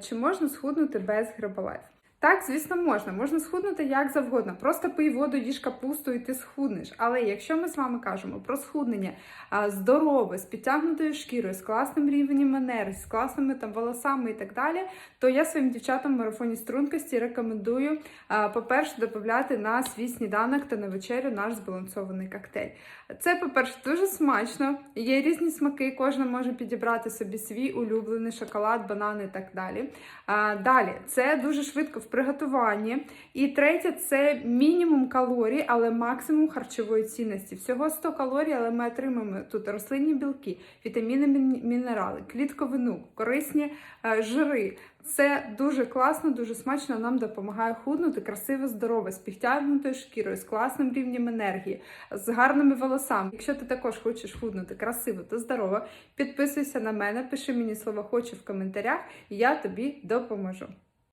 Чи можна схуднути без Herbalife? Так, звісно, можна. Можна схуднути як завгодно. Просто пий воду, їж капусту і ти схуднеш. Але якщо ми з вами кажемо про схуднення здорове, з підтягнутою шкірою, з класним рівнем енергії, з класними волосами і так далі, то я своїм дівчатам в марафоні стрункості рекомендую, по-перше, додати на свій сніданок та на вечерю наш збалансований коктейль. Це, по-перше, дуже смачно, є різні смаки, кожен може підібрати собі свій улюблений шоколад, банани і так далі. Далі, це дуже швидко в приготуванні. І третє, це мінімум калорій, але максимум харчової цінності. Всього 100 калорій, але ми отримаємо тут рослинні білки, вітаміни, мінерали, клітковину, корисні жири. Це дуже класно, дуже смачно, нам допомагає худнути, красиво, здорово, з підтягнутою шкірою, з класним рівнем енергії, з гарними волосами. Якщо ти також хочеш худнути красиво та здорово, підписуйся на мене, пиши мені слово «хочу» в коментарях, і я тобі допоможу.